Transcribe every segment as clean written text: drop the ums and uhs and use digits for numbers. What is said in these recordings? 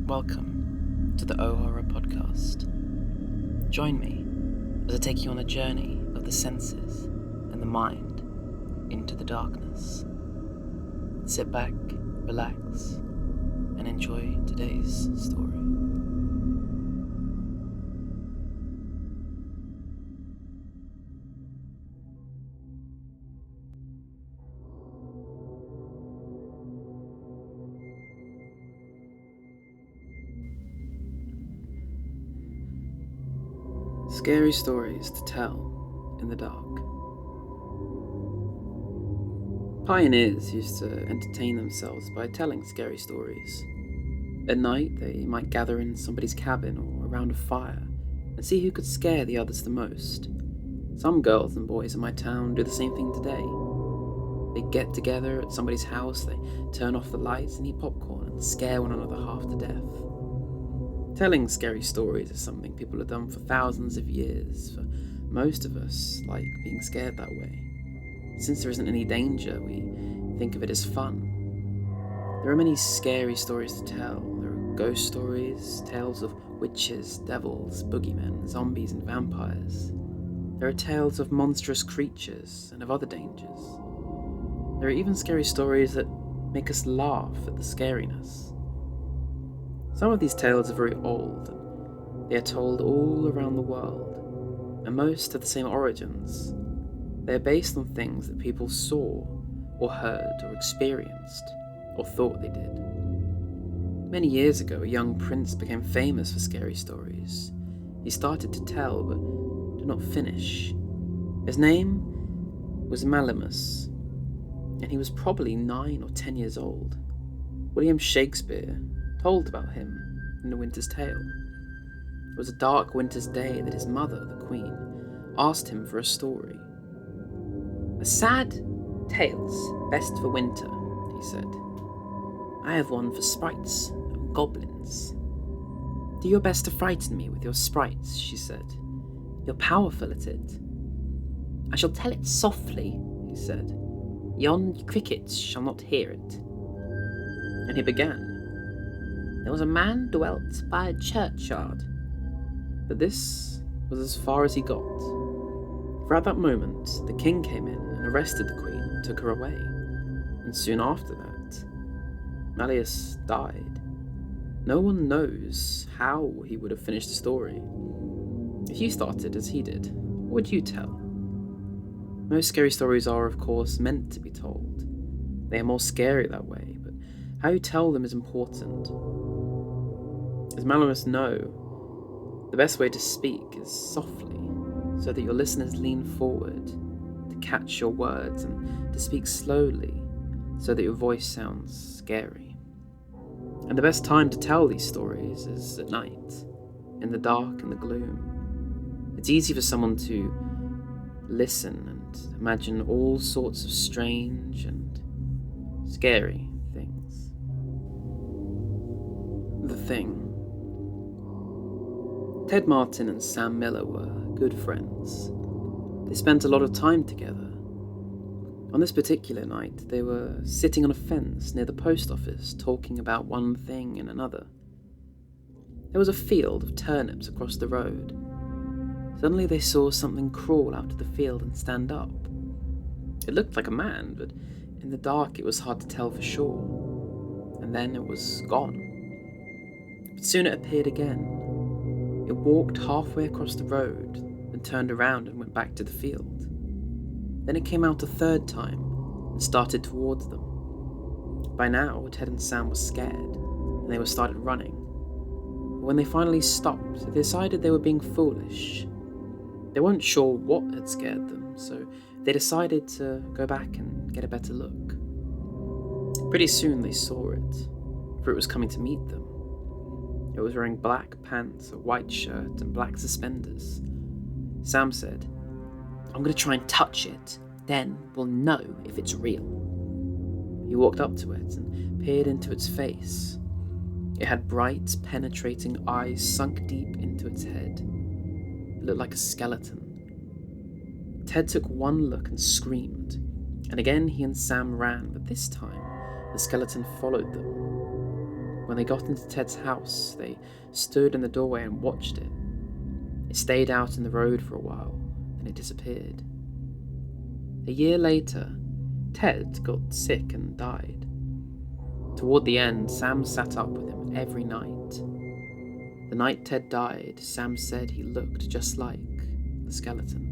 Welcome to the O Horror Podcast. Join me as I take you on a journey of the senses and the mind into the darkness. Sit back, relax, and enjoy today's story. Scary stories to tell in the dark. Pioneers used to entertain themselves by telling scary stories. At night, they might gather in somebody's cabin or around a fire and see who could scare the others the most. Some girls and boys in my town do the same thing today. They get together at somebody's house, they turn off the lights and eat popcorn and scare one another half to death. Telling scary stories is something people have done for thousands of years. For most of us like being scared that way. Since there isn't any danger, we think of it as fun. There are many scary stories to tell. There are ghost stories, tales of witches, devils, boogeymen, zombies and vampires. There are tales of monstrous creatures and of other dangers. There are even scary stories that make us laugh at the scariness. Some of these tales are very old, and they are told all around the world, and most have the same origins. They are based on things that people saw, or heard, or experienced, or thought they did. Many years ago, a young prince became famous for scary stories. He started to tell, but did not finish. His name was Malimus, and he was probably 9 or 10 years old. William Shakespeare told about him in The Winter's Tale. It was a dark winter's day that his mother, the Queen, asked him for a story. "A sad tale's best for winter," he said. "I have one for sprites and goblins." "Do your best to frighten me with your sprites," she said. "You're powerful at it." "I shall tell it softly," he said. "Yon crickets shall not hear it." And he began. "There was a man dwelt by a churchyard." But this was as far as he got. For at that moment, the king came in and arrested the queen and took her away. And soon after that, Malleus died. No one knows how he would have finished the story. If you started as he did, what would you tell? Most scary stories are, of course, meant to be told. They are more scary that way, but how you tell them is important. As Malimus know, the best way to speak is softly, so that your listeners lean forward to catch your words, and to speak slowly, so that your voice sounds scary. And the best time to tell these stories is at night, in the dark and the gloom. It's easy for someone to listen and imagine all sorts of strange and scary things. The Thing. Ted Martin and Sam Miller were good friends. They spent a lot of time together. On this particular night, they were sitting on a fence near the post office talking about one thing and another. There was a field of turnips across the road. Suddenly they saw something crawl out of the field and stand up. It looked like a man, but in the dark it was hard to tell for sure. And then it was gone. But soon it appeared again. It walked halfway across the road, then turned around and went back to the field. Then it came out a third time and started towards them. By now, Ted and Sam were scared, and they were started running. But when they finally stopped, they decided they were being foolish. They weren't sure what had scared them, so they decided to go back and get a better look. Pretty soon they saw it, for it was coming to meet them. It was wearing black pants, a white shirt, and black suspenders. Sam said, "I'm going to try and touch it, then we'll know if it's real." He walked up to it and peered into its face. It had bright, penetrating eyes sunk deep into its head. It looked like a skeleton. Ted took one look and screamed, and again he and Sam ran, but this time the skeleton followed them. When they got into Ted's house, they stood in the doorway and watched it. It stayed out in the road for a while, then it disappeared. A year later, Ted got sick and died. Toward the end, Sam sat up with him every night. The night Ted died, Sam said he looked just like the skeleton.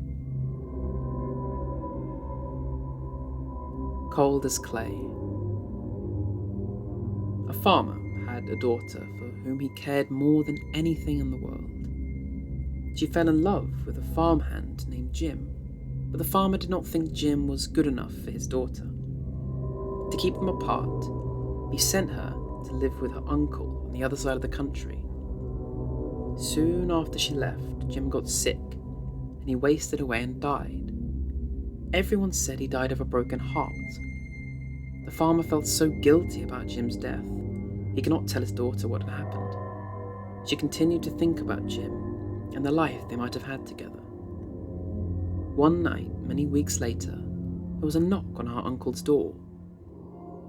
Cold as clay. A farmer had a daughter for whom he cared more than anything in the world. She fell in love with a farmhand named Jim, but the farmer did not think Jim was good enough for his daughter. To keep them apart, he sent her to live with her uncle on the other side of the country. Soon after she left, Jim got sick, and he wasted away and died. Everyone said he died of a broken heart. The farmer felt so guilty about Jim's death, he could not tell his daughter what had happened. She continued to think about Jim and the life they might have had together. One night, many weeks later, there was a knock on her uncle's door.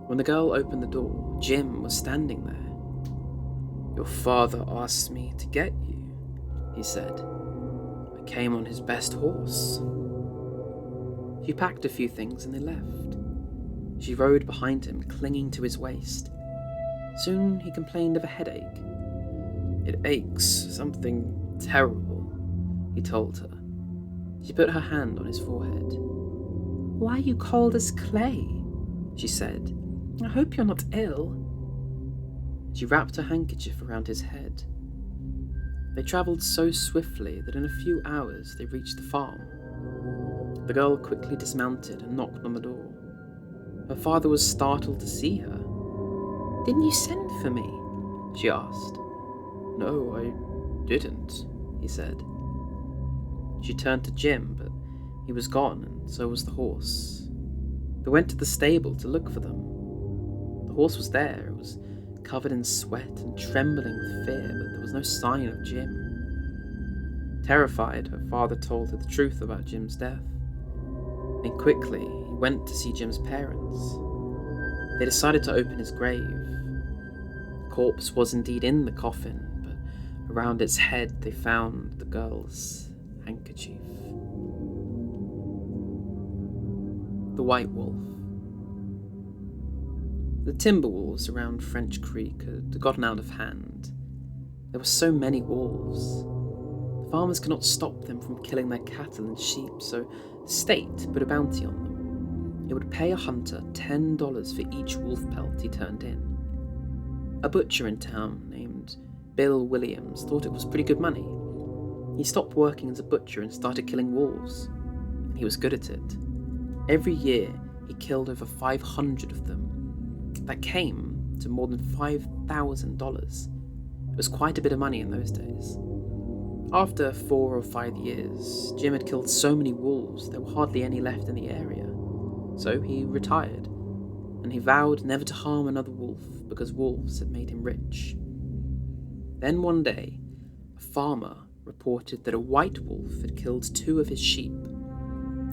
When the girl opened the door, Jim was standing there. "Your father asked me to get you," he said. "I came on his best horse." She packed a few things and they left. She rode behind him, clinging to his waist. Soon he complained of a headache. "It aches, something terrible," he told her. She put her hand on his forehead. "Why are you cold as clay?" she said. "I hope you're not ill." She wrapped her handkerchief around his head. They travelled so swiftly that in a few hours they reached the farm. The girl quickly dismounted and knocked on the door. Her father was startled to see her. "Didn't you send for me?" she asked. "No, I didn't," he said. She turned to Jim, but he was gone, and so was the horse. They went to the stable to look for them. The horse was there. It was covered in sweat and trembling with fear, but there was no sign of Jim. Terrified, her father told her the truth about Jim's death. Then quickly, he went to see Jim's parents. They decided to open his grave. The corpse was indeed in the coffin, but around its head they found the girl's handkerchief. The White Wolf. The timber wolves around French Creek had gotten out of hand. There were so many wolves. The farmers could not stop them from killing their cattle and sheep, so the state put a bounty on them. It would pay a hunter $10 for each wolf pelt he turned in. A butcher in town named Bill Williams thought it was pretty good money. He stopped working as a butcher and started killing wolves. He was good at it. Every year, he killed over 500 of them. That came to more than $5,000. It was quite a bit of money in those days. After 4 or 5 years, Jim had killed so many wolves there were hardly any left in the area. So he retired, and he vowed never to harm another wolf because wolves had made him rich. Then one day, a farmer reported that a white wolf had killed 2 of his sheep.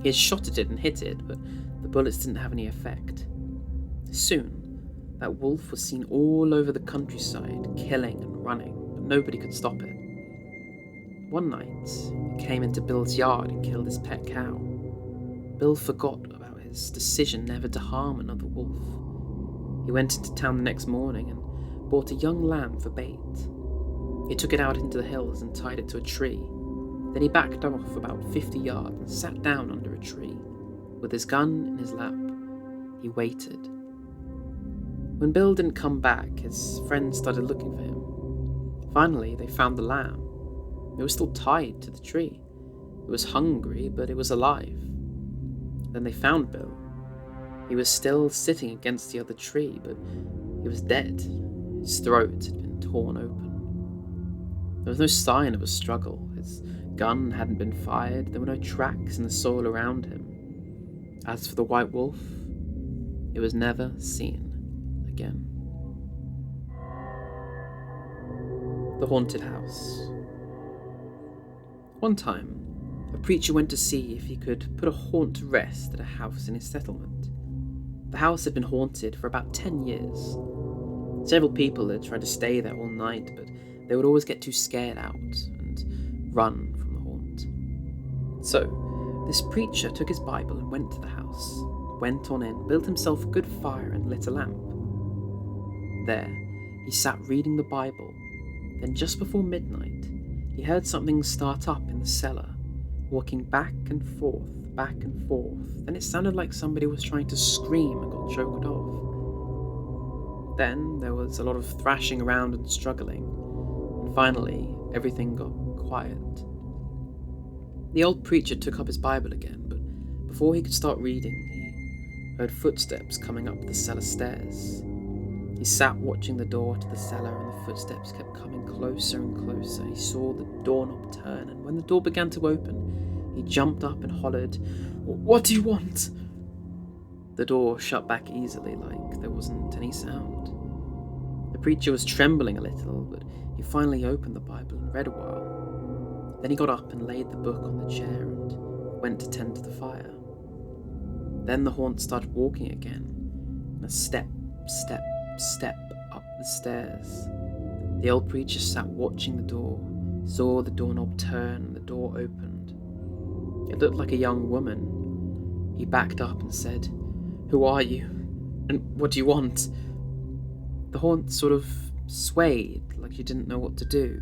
He had shot at it and hit it, but the bullets didn't have any effect. Soon, that wolf was seen all over the countryside, killing and running, but nobody could stop it. One night, it came into Bill's yard and killed his pet cow. Bill forgot about his decision never to harm another wolf. He went into town the next morning and bought a young lamb for bait. He took it out into the hills and tied it to a tree. Then he backed off about 50 yards and sat down under a tree. With his gun in his lap, he waited. When Bill didn't come back, his friends started looking for him. Finally, they found the lamb. It was still tied to the tree. It was hungry, but it was alive. Then they found Bill. He was still sitting against the other tree, but he was dead. His throat had been torn open. There was no sign of a struggle. His gun hadn't been fired. There were no tracks in the soil around him. As for the white wolf, it was never seen again. The Haunted House. One time, a preacher went to see if he could put a haunt to rest at a house in his settlement. The house had been haunted for about 10 years. Several people had tried to stay there all night, but they would always get too scared out and run from the haunt. So, this preacher took his Bible and went to the house, went on in, built himself a good fire and lit a lamp. There, he sat reading the Bible. Then just before midnight, he heard something start up in the cellar, walking back and forth, then it sounded like somebody was trying to scream and got choked off. Then there was a lot of thrashing around and struggling, and finally everything got quiet. The old preacher took up his Bible again, but before he could start reading, he heard footsteps coming up the cellar stairs. He sat watching the door to the cellar, and the footsteps kept coming closer and closer. He saw the doorknob turn, and when the door began to open, he jumped up and hollered, "What do you want?" The door shut back easily, like there wasn't any sound. The preacher was trembling a little, but he finally opened the Bible and read a while. Then he got up and laid the book on the chair and went to tend to the fire. Then the haunt started walking again, and a step up the stairs. The old preacher sat watching the door, saw the doorknob turn and the door opened. It looked like a young woman. He backed up and said, "Who are you? And what do you want?" The haunt sort of swayed, like she didn't know what to do.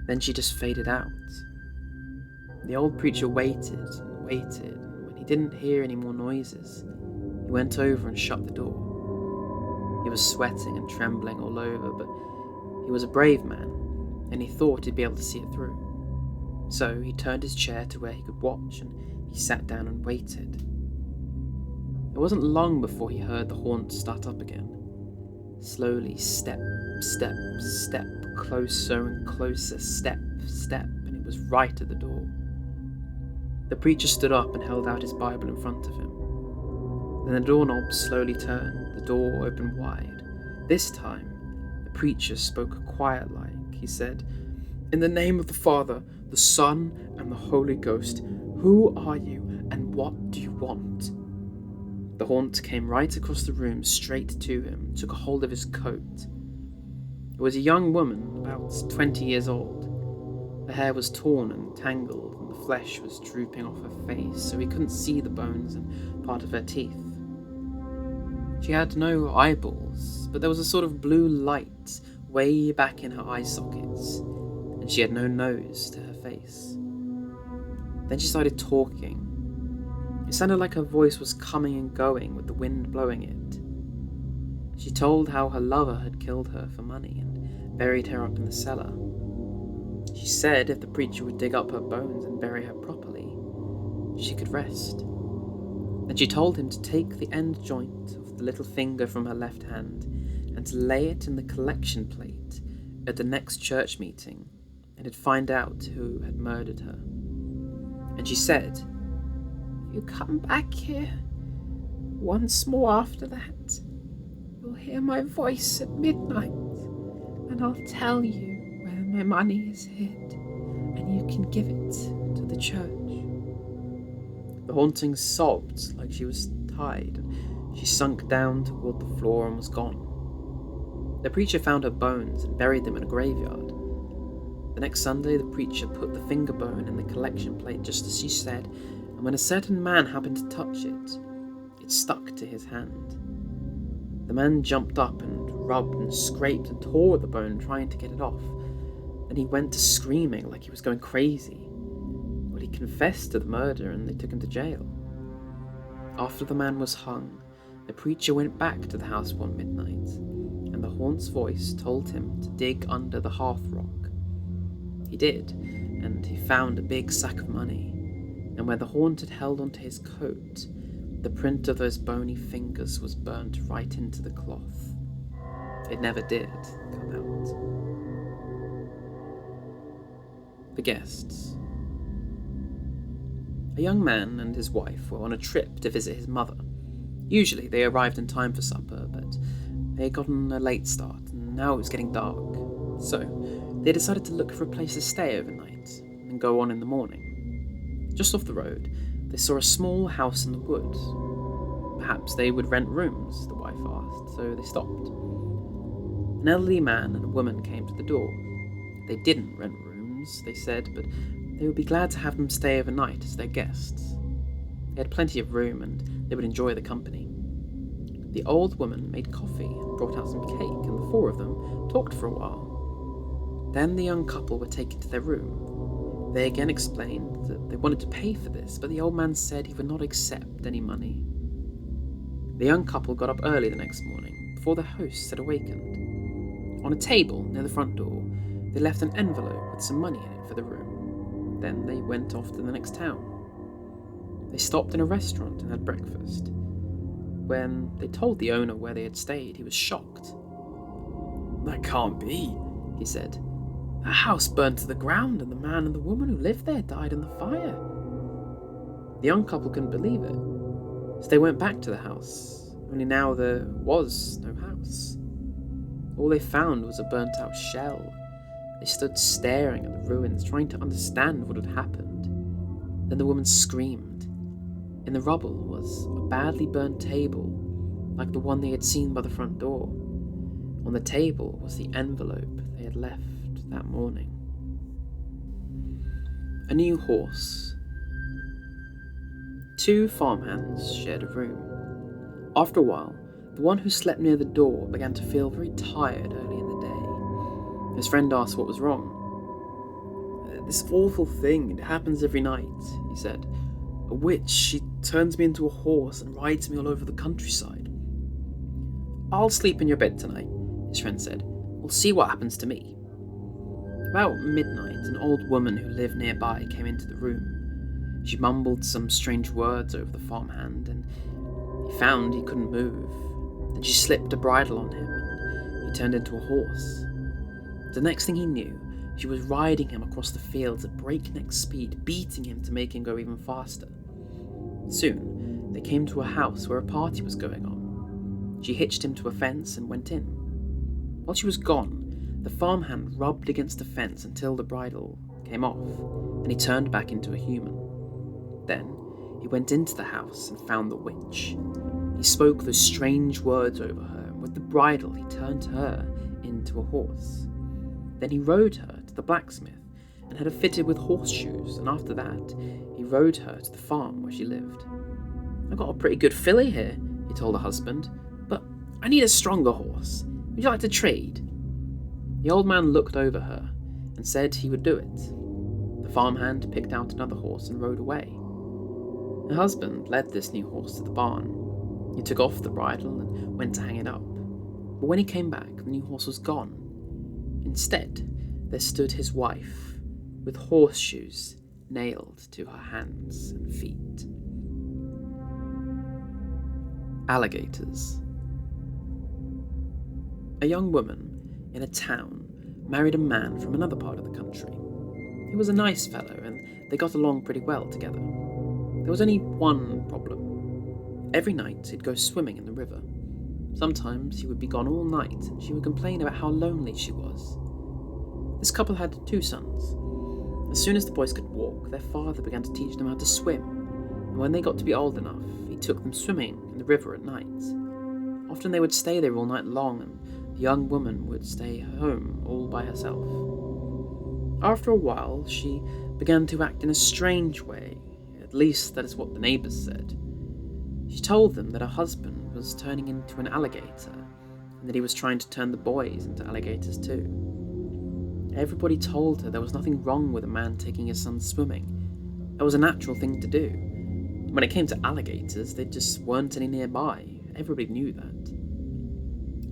Then she just faded out. The old preacher waited and waited, and when he didn't hear any more noises, he went over and shut the door. He was sweating and trembling all over, but he was a brave man, and he thought he'd be able to see it through. So he turned his chair to where he could watch, and he sat down and waited. It wasn't long before he heard the haunt start up again. Slowly, step, closer and closer, step, and it was right at the door. The preacher stood up and held out his Bible in front of him. Then the doorknob slowly turned, the door opened wide. This time, the preacher spoke quiet-like. He said, "In the name of the Father, the Son, and the Holy Ghost, who are you, and what do you want?" The haunt came right across the room, straight to him, took a hold of his coat. It was a young woman, about 20 years old. Her hair was torn and tangled, and the flesh was drooping off her face, so he couldn't see the bones and part of her teeth. She had no eyeballs, but there was a sort of blue light way back in her eye sockets, and she had no nose to her face. Then she started talking. It sounded like her voice was coming and going with the wind blowing it. She told how her lover had killed her for money and buried her up in the cellar. She said if the preacher would dig up her bones and bury her properly, she could rest. Then she told him to take the end joint of the little finger from her left hand and to lay it in the collection plate at the next church meeting, and he'd find out who had murdered her. And she said, "If you come back here once more after that, you'll hear my voice at midnight, and I'll tell you where my money is hid, and you can give it to the church." The haunting sobbed like she was tied, and she sunk down toward the floor and was gone. The preacher found her bones and buried them in a graveyard. The next Sunday, the preacher put the finger bone in the collection plate just as she said, and when a certain man happened to touch it, it stuck to his hand. The man jumped up and rubbed and scraped and tore at the bone, trying to get it off. Then he went to screaming like he was going crazy. Well, he confessed to the murder and they took him to jail. After the man was hung, the preacher went back to the house one midnight, and the haunt's voice told him to dig under the hearth rock. He did, and he found a big sack of money, and where the haunt had held onto his coat, the print of those bony fingers was burnt right into the cloth. It never did come out. The guests. A young man and his wife were on a trip to visit his mother. Usually they arrived in time for supper, but they had gotten a late start, and now it was getting dark. So they decided to look for a place to stay overnight and go on in the morning. Just off the road, they saw a small house in the woods. Perhaps they would rent rooms, the wife asked, so they stopped. An elderly man and a woman came to the door. They didn't rent rooms, they said, but they would be glad to have them stay overnight as their guests. They had plenty of room and they would enjoy the company. The old woman made coffee and brought out some cake, and the four of them talked for a while. Then the young couple were taken to their room. They again explained that they wanted to pay for this, but the old man said he would not accept any money. The young couple got up early the next morning, before their hosts had awakened. On a table near the front door, they left an envelope with some money in it for the room. Then they went off to the next town. They stopped in a restaurant and had breakfast. When they told the owner where they had stayed, he was shocked. "That can't be," he said. "That house burned to the ground and the man and the woman who lived there died in the fire." The young couple couldn't believe it, so they went back to the house, only now there was no house. All they found was a burnt-out shell. They stood staring at the ruins, trying to understand what had happened. Then the woman screamed. In the rubble was a badly burnt table, like the one they had seen by the front door. On the table was the envelope they had left that morning. A new horse. Two farmhands shared a room. After a while, the one who slept near the door began to feel very tired early in the day. His friend asked what was wrong. "This awful thing, it happens every night," he said. "A witch, she turns me into a horse and rides me all over the countryside." "I'll sleep in your bed tonight," his friend said. "We'll see what happens to me." About midnight, an old woman who lived nearby came into the room. She mumbled some strange words over the farmhand, and he found he couldn't move. Then she slipped a bridle on him, and he turned into a horse. The next thing he knew, she was riding him across the fields at breakneck speed, beating him to make him go even faster. Soon, they came to a house where a party was going on. She hitched him to a fence and went in. While she was gone, the farmhand rubbed against the fence until the bridle came off, and he turned back into a human. Then, he went into the house and found the witch. He spoke those strange words over her, and with the bridle he turned her into a horse. Then he rode her to the blacksmith and had her fitted with horseshoes, and after that, he rode her to the farm where she lived. "I've got a pretty good filly here," he told her husband, "but I need a stronger horse. Would you like to trade?" The old man looked over her and said he would do it. The farmhand picked out another horse and rode away. Her husband led this new horse to the barn. He took off the bridle and went to hang it up. But when he came back, the new horse was gone. Instead, there stood his wife, with horseshoes nailed to her hands and feet. Alligators. A young woman in a town married a man from another part of the country. He was a nice fellow, and they got along pretty well together. There was only one problem. Every night he'd go swimming in the river. Sometimes he would be gone all night, and she would complain about how lonely she was. This couple had 2 sons. As soon as the boys could walk, their father began to teach them how to swim, and when they got to be old enough, he took them swimming in the river at night. Often they would stay there all night long, and the young woman would stay home all by herself. After a while, she began to act in a strange way, at least that is what the neighbours said. She told them that her husband was turning into an alligator, and that he was trying to turn the boys into alligators too. Everybody told her there was nothing wrong with a man taking his son swimming. That was a natural thing to do. When it came to alligators, there just weren't any nearby. Everybody knew that.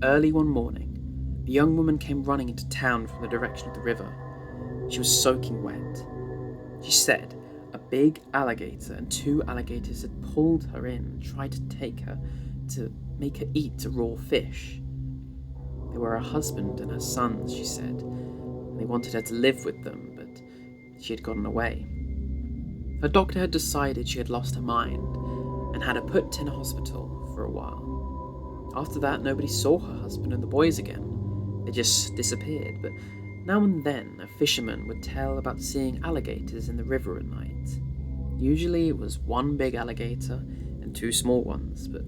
Early one morning, the young woman came running into town from the direction of the river. She was soaking wet. She said a big alligator and 2 alligators had pulled her in and tried to take her to make her eat a raw fish. They were her husband and her sons, she said, and they wanted her to live with them, but she had gotten away. Her doctor had decided she had lost her mind and had her put in a hospital for a while. After that, nobody saw her husband and the boys again. They just disappeared, but now and then a fisherman would tell about seeing alligators in the river at night. Usually it was 1 big alligator and 2 small ones, but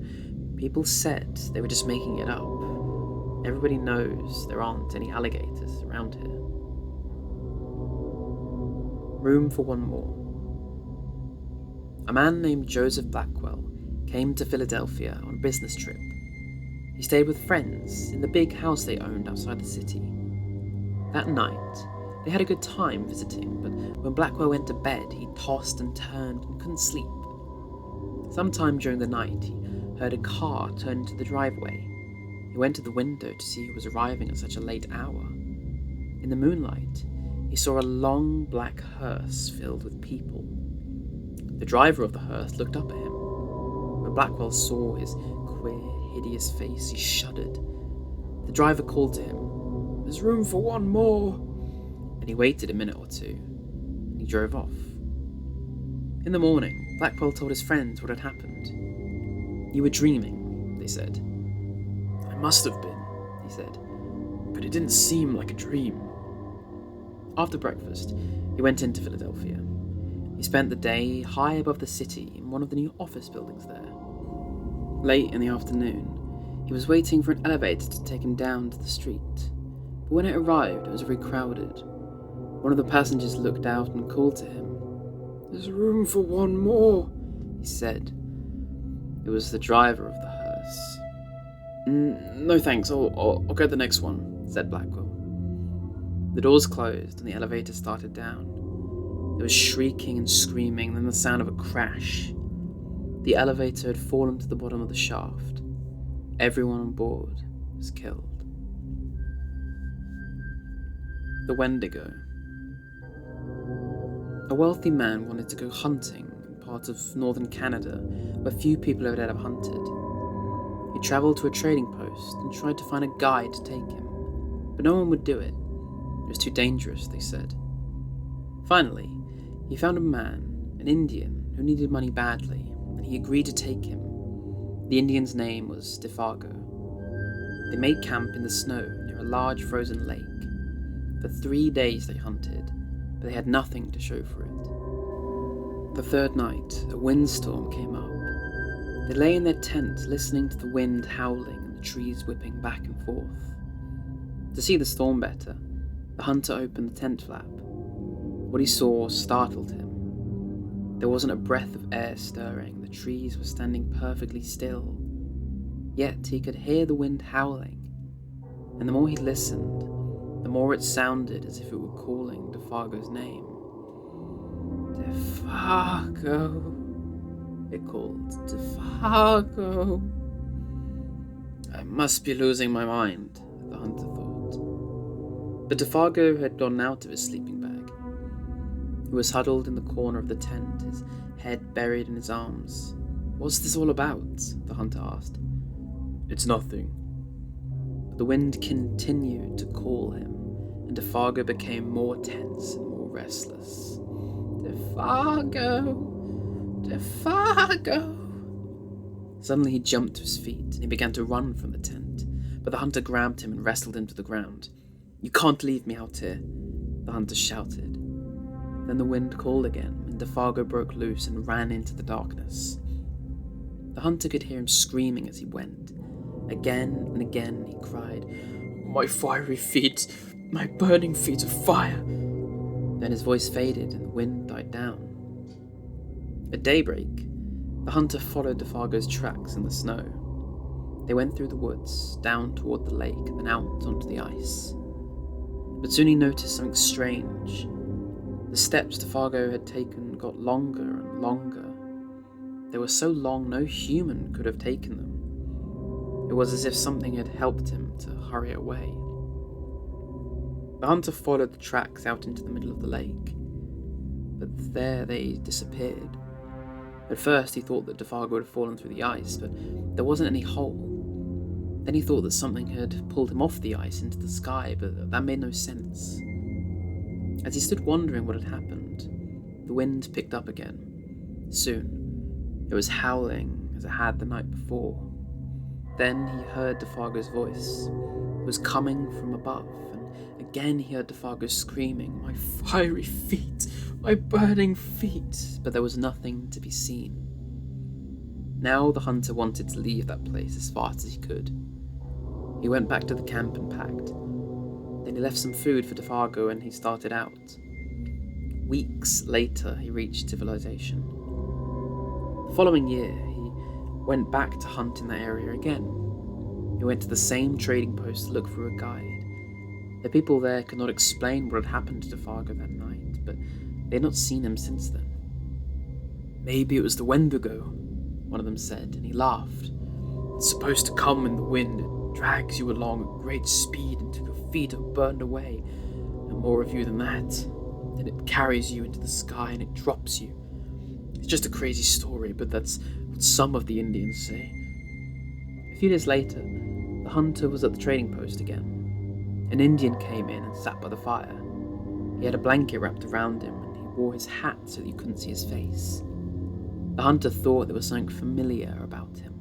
people said they were just making it up. Everybody knows there aren't any alligators around here. Room for one more. A man named Joseph Blackwell came to Philadelphia on a business trip. He stayed with friends in the big house they owned outside the city. That night, they had a good time visiting, but when Blackwell went to bed, he tossed and turned and couldn't sleep. Sometime during the night, he heard a car turn into the driveway. He went to the window to see who was arriving at such a late hour. In the moonlight, he saw a long black hearse filled with people. The driver of the hearse looked up at him. When Blackwell saw his queer, hideous face, he shuddered. The driver called to him, "There's room for one more," and he waited a minute or two, and he drove off. In the morning, Blackwell told his friends what had happened. "You were dreaming," they said. "I must have been," he said, "but it didn't seem like a dream." After breakfast, he went into Philadelphia. He spent the day high above the city in one of the new office buildings there. Late in the afternoon, he was waiting for an elevator to take him down to the street. But when it arrived, it was very crowded. One of the passengers looked out and called to him. "There's room for one more," he said. It was the driver of the hearse. "No thanks, I'll go the next one," said Blackwell. The doors closed and the elevator started down. There was shrieking and screaming, then the sound of a crash. The elevator had fallen to the bottom of the shaft. Everyone on board was killed. The Wendigo. A wealthy man wanted to go hunting in parts of northern Canada where few people had ever hunted. He travelled to a trading post and tried to find a guide to take him, but no one would do it. It was too dangerous, they said. Finally, he found a man, an Indian, who needed money badly, and he agreed to take him. The Indian's name was Defago. They made camp in the snow near a large frozen lake. For 3 days they hunted, but they had nothing to show for it. The third night, a windstorm came up. They lay in their tent listening to the wind howling and the trees whipping back and forth. To see the storm better, the hunter opened the tent flap. What he saw startled him. There wasn't a breath of air stirring, the trees were standing perfectly still. Yet he could hear the wind howling, and the more he listened, the more it sounded as if it were calling Defago's name. "Defago," it called. "Defago." "I must be losing my mind," the hunter thought. But Defago had gone out of his sleeping bag. He was huddled in the corner of the tent, his head buried in his arms. "What's this all about?" the hunter asked. "It's nothing." But the wind continued to call him, and Defago became more tense and more restless. "Defago! Defago!" Suddenly he jumped to his feet, and he began to run from the tent, but the hunter grabbed him and wrestled him to the ground. "You can't leave me out here," the hunter shouted. Then the wind called again, and Defago broke loose and ran into the darkness. The hunter could hear him screaming as he went. Again and again he cried, "My fiery feet! My burning feet of fire!" Then his voice faded and the wind died down. At daybreak, the hunter followed Defago's tracks in the snow. They went through the woods, down toward the lake, and then out onto the ice. But soon he noticed something strange. The steps Defago had taken got longer and longer. They were so long no human could have taken them. It was as if something had helped him to hurry away. The hunter followed the tracks out into the middle of the lake, but there they disappeared. At first he thought that Defago had fallen through the ice, but there wasn't any hole. Then he thought that something had pulled him off the ice into the sky, but that made no sense. As he stood wondering what had happened, the wind picked up again. Soon, it was howling as it had the night before. Then he heard Defago's voice. It was coming from above, and again he heard Defago screaming, "My fiery feet! My burning feet!" But there was nothing to be seen. Now the hunter wanted to leave that place as fast as he could. He went back to the camp and packed. Then he left some food for Defargo and he started out. Weeks later, he reached civilization. The following year, he went back to hunt in that area again. He went to the same trading post to look for a guide. The people there could not explain what had happened to Defargo that night, but they had not seen him since then. "Maybe it was the Wendigo," one of them said, and he laughed. "It's supposed to come in the wind. It drags you along at great speed until your feet are burned away, and more of you than that. Then it carries you into the sky and it drops you. It's just a crazy story, but that's what some of the Indians say." A few days later, the hunter was at the trading post again. An Indian came in and sat by the fire. He had a blanket wrapped around him and he wore his hat so that you couldn't see his face. The hunter thought there was something familiar about him.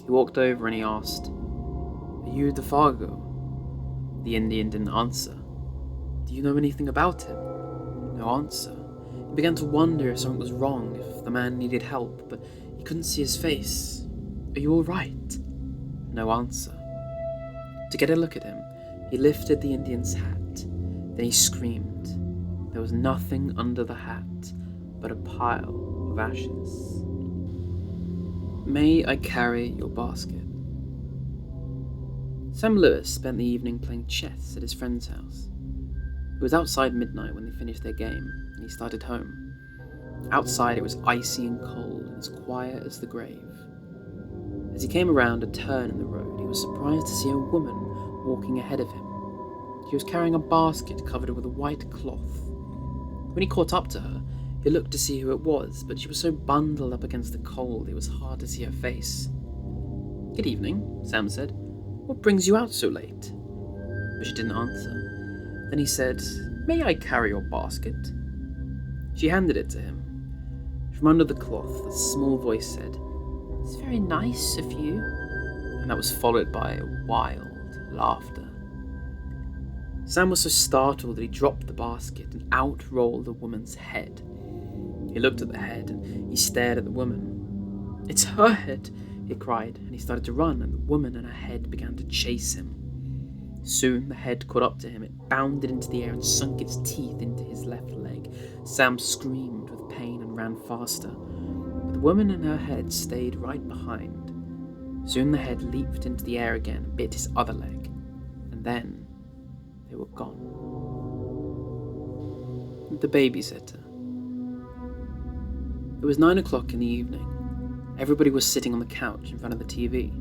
He walked over and he asked, "Are you Defargo?" The Indian didn't answer. "Do you know anything about him?" No answer. He began to wonder if something was wrong, if the man needed help, but he couldn't see his face. "Are you all right?" No answer. To get a look at him, he lifted the Indian's hat. Then he screamed. There was nothing under the hat but a pile of ashes. "May I carry your basket?" Sam Lewis spent the evening playing chess at his friend's house. It was outside midnight when they finished their game, and he started home. Outside it was icy and cold and as quiet as the grave. As he came around a turn in the road, he was surprised to see a woman walking ahead of him. She was carrying a basket covered with a white cloth. When he caught up to her, he looked to see who it was, but she was so bundled up against the cold it was hard to see her face. "Good evening," Sam said. "What brings you out so late?" But she didn't answer. Then he said, "May I carry your basket?" She handed it to him. From under the cloth, a small voice said, "It's very nice of you," and that was followed by wild laughter. Sam was so startled that he dropped the basket and out rolled the woman's head. He looked at the head and he stared at the woman. "It's her head," he cried, and he started to run, and the woman and her head began to chase him. Soon the head caught up to him. It bounded into the air and sunk its teeth into his left leg. Sam screamed with pain and ran faster, but the woman and her head stayed right behind. Soon the head leaped into the air again and bit his other leg, and then they were gone. The babysitter. It was 9 o'clock in the evening. Everybody was sitting on the couch in front of the TV.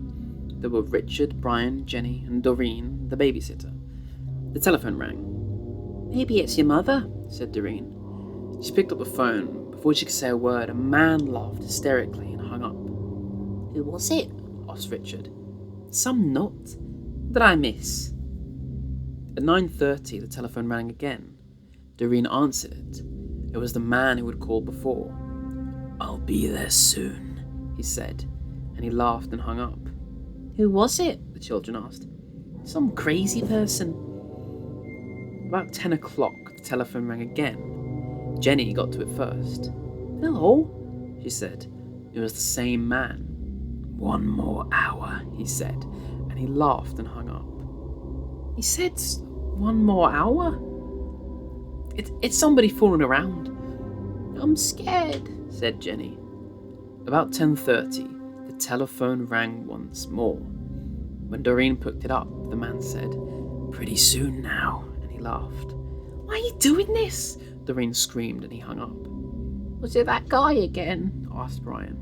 There were Richard, Brian, Jenny, and Doreen, the babysitter. The telephone rang. "Maybe it's your mother," said Doreen. She picked up the phone. Before she could say a word, a man laughed hysterically and hung up. "Who was it?" asked Richard. "Some nut. What did I miss?" At 9:30, the telephone rang again. Doreen answered it. It was the man who had called before. "I'll be there soon," he said, and he laughed and hung up. "Who was it?" the children asked. "Some crazy person." About 10 o'clock, the telephone rang again. Jenny got to it first. "Hello," she said. It was the same man. "1 more hour," he said, and he laughed and hung up. He said, "1 more hour?" It's somebody falling around." "I'm scared," said Jenny. About 10:30, the telephone rang once more. When Doreen picked it up, the man said, "Pretty soon now," and he laughed. "Why are you doing this?" Doreen screamed, and he hung up. "Was it that guy again?" asked Brian.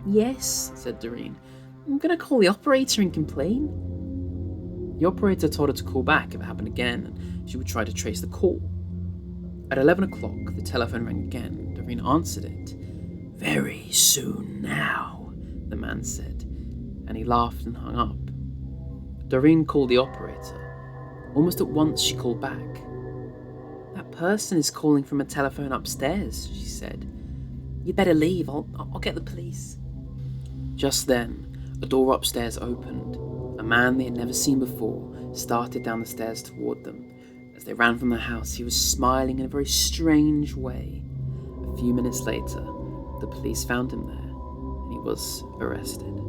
"Yes," said Doreen. "I'm going to call the operator and complain." The operator told her to call back if it happened again, and she would try to trace the call. At 11 o'clock, the telephone rang again. Doreen answered it. "Very soon now," the man said, and he laughed and hung up. Doreen called the operator. Almost at once, she called back. "That person is calling from a telephone upstairs," she said. "You'd better leave. I'll get the police." Just then, a door upstairs opened. A man they had never seen before started down the stairs toward them. As they ran from the house, he was smiling in a very strange way. A few minutes later, the police found him there, and he was arrested.